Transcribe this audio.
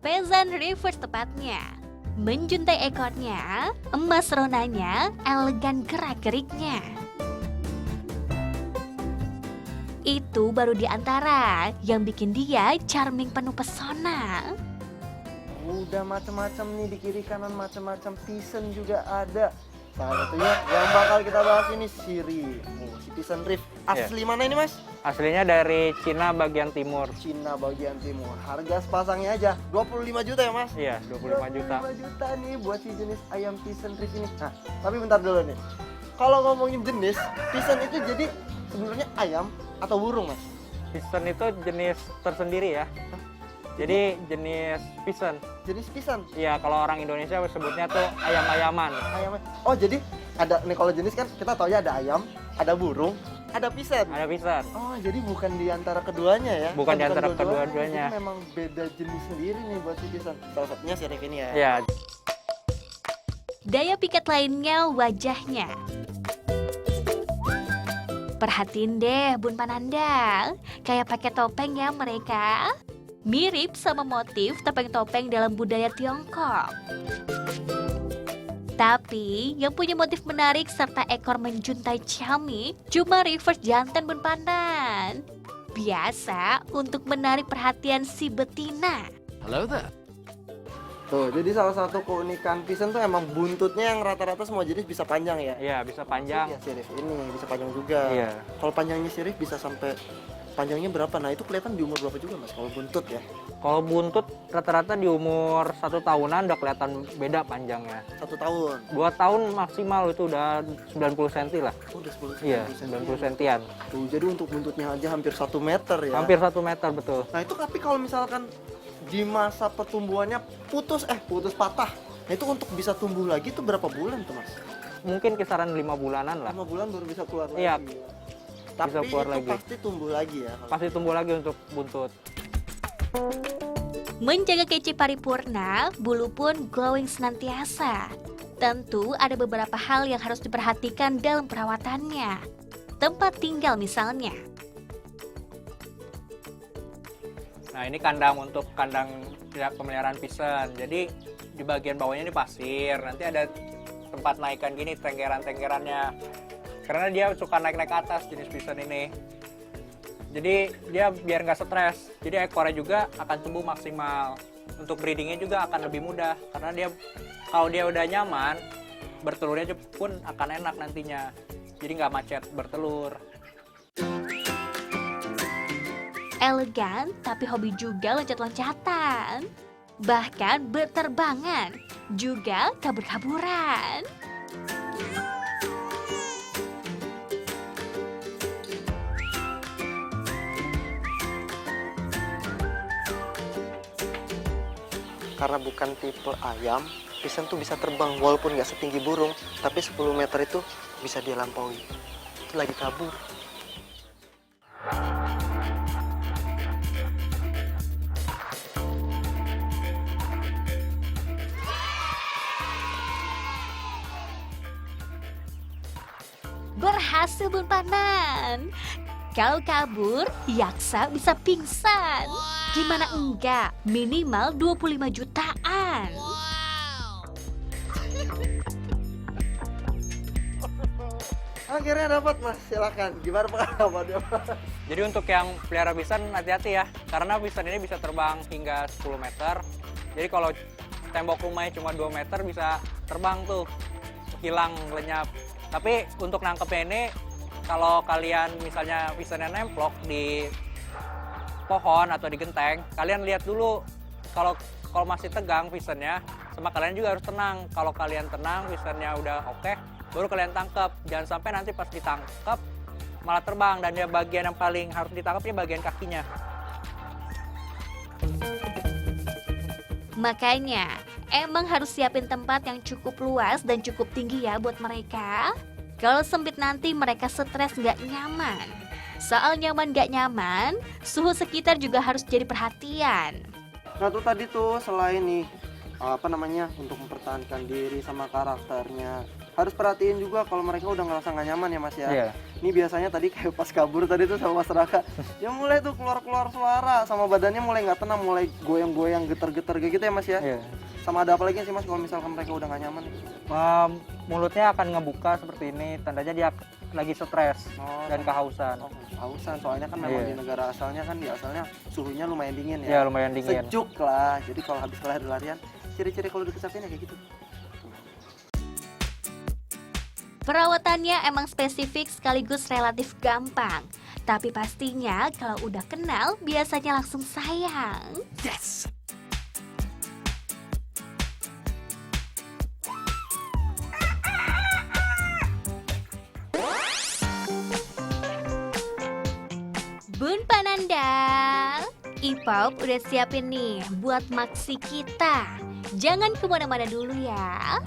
Pheasant reverse tepatnya. Menjuntai ekornya, emas ronanya, elegan gerak-geriknya. Itu baru di antara yang bikin dia charming penuh pesona. Udah macam-macam nih di kiri kanan, macam-macam Pheasant juga ada. Salah satunya yang bakal kita bahas ini Siri. Si Pheasant Reef. Asli mana ini Mas? Aslinya dari Cina bagian timur. Cina bagian timur. Harga sepasangnya aja 25 juta ya Mas? Iya, 25 juta. 25 juta nih buat si jenis ayam Pheasant Reef ini. Nah, tapi bentar dulu nih. Kalau ngomongin jenis, Pheasant itu jadi sebenarnya ayam atau burung Mas? Pheasant itu jenis tersendiri ya. Jadi jenis Pheasant. Jenis Pheasant? Iya, kalau orang Indonesia sebutnya tuh ayam-ayaman. Ayam. Oh, jadi ada nih kalau jenis kan kita tahu ya ada ayam, ada burung, ada Pheasant. Ada Pheasant. Oh, jadi bukan di antara keduanya ya? Bukan di antara dua-duanya. kedua-duanya. Jadi memang beda jenis sendiri nih buat si Pheasant. Salah satunya si Reef ini ya. Iya. Daya pikat lainnya wajahnya. Perhatiin deh Bun Pananda, kayak pakai topeng ya mereka. Mirip sama motif topeng-topeng dalam budaya Tiongkok. Tapi yang punya motif menarik serta ekor menjuntai ciamik cuma reverse jantan Bun Pandan. Biasa untuk menarik perhatian si betina. Tuh, jadi salah satu keunikan Pheasant tuh emang buntutnya yang rata-rata semua jenis bisa panjang ya? Iya, bisa panjang. Iya, si Reef ini bisa panjang juga. Iya. Kalau panjangnya si Reef bisa sampai panjangnya berapa? Nah, itu kelihatan di umur berapa juga Mas kalau buntut ya? Kalau buntut rata-rata di umur 1 tahunan udah kelihatan beda panjangnya. 1 tahun. 2 tahun maksimal itu udah 90 cm lah. Oh, udah 10 Iya, 90 sentian. Tuh, jadi untuk buntutnya aja hampir 1 meter ya. Hampir 1 meter betul. Nah, itu tapi kalau misalkan di masa pertumbuhannya putus patah. Nah, itu untuk bisa tumbuh lagi itu berapa bulan tuh Mas? Mungkin kisaran 5 bulanan lah. 5 bulan baru bisa keluar Iya. lagi. Tapi Bisa keluar itu lagi. pasti tumbuh lagi ya. Pasti tumbuh lagi untuk buntut. Menjaga kece paripurna, bulu pun glowing senantiasa. Tentu ada beberapa hal yang harus diperhatikan dalam perawatannya. Tempat tinggal misalnya. Nah, ini kandang untuk kandang pemeliharaan Pheasant. Jadi di bagian bawahnya ini pasir. Nanti ada tempat naikan gini tenggeran-tenggerannya. Karena dia suka naik-naik ke atas jenis Pheasant ini. Jadi dia biar nggak stres. Jadi ekornya juga akan tumbuh maksimal. Untuk breedingnya juga akan lebih mudah. Karena dia kalau dia udah nyaman, bertelurnya pun akan enak nantinya. Jadi nggak macet bertelur. Elegan tapi hobi juga loncat-loncatan. Bahkan berterbangan, juga kabur-kaburan. Karena bukan tipe ayam, Pheasant tuh bisa terbang walaupun nggak setinggi burung, tapi 10 meter itu bisa dia lampaui. Itu lagi kabur. Berhasil Bun Panan. Kalau kabur, yaksa bisa pingsan. Gimana enggak? Minimal 25 jutaan. Akhirnya dapat Mas, silakan. Gimana pengalamannya Mas? Jadi untuk yang pelihara Pheasant hati-hati ya, karena Pheasant ini bisa terbang hingga 10 meter. Jadi kalau tembok rumahnya cuma 2 meter bisa terbang tuh, hilang, lenyap. Tapi untuk nangkepnya ini, kalau kalian misalnya Pheasantnya nemplok di pohon atau di genteng, kalian lihat dulu kalau masih tegang Pheasantnya, sama kalian juga harus tenang. Kalau kalian tenang, Pheasantnya udah oke, baru kalian tangkap. Jangan sampai nanti pas ditangkap malah terbang, dan dia bagian yang paling harus ditangkapnya bagian kakinya. Makanya, emang harus siapin tempat yang cukup luas dan cukup tinggi ya buat mereka. Kalau sempit nanti mereka stres nggak nyaman. Soal nyaman gak nyaman, suhu sekitar juga harus jadi perhatian. Nah tuh tadi tuh selain nih untuk mempertahankan diri sama karakternya, harus perhatiin juga kalau mereka udah ngerasa nggak nyaman ya Mas ya. Iya. Ini biasanya tadi kayak pas kabur tadi tuh sama Mas Raka, ya mulai tuh keluar suara, sama badannya mulai nggak tenang, mulai goyang-goyang, getar-getar kayak gitu ya Mas ya. Iya. Sama ada apa lagi sih Mas kalau misalkan mereka udah nggak nyaman? Mulutnya akan ngebuka seperti ini, tandanya dia lagi stres dan kehausan. Kehausan, soalnya kan memang Iya. di negara asalnya kan asalnya suhunya lumayan dingin Ya ya. lumayan dingin. Sejuk lah, jadi kalau habis lari-larian, ciri-ciri kalau udah kecapean ya kayak gitu. Perawatannya emang spesifik sekaligus relatif gampang. Tapi pastinya kalau udah kenal biasanya langsung sayang. Yes. Bun Pananda, Ipop udah siapin nih buat maksi kita. Jangan kemana-mana dulu ya.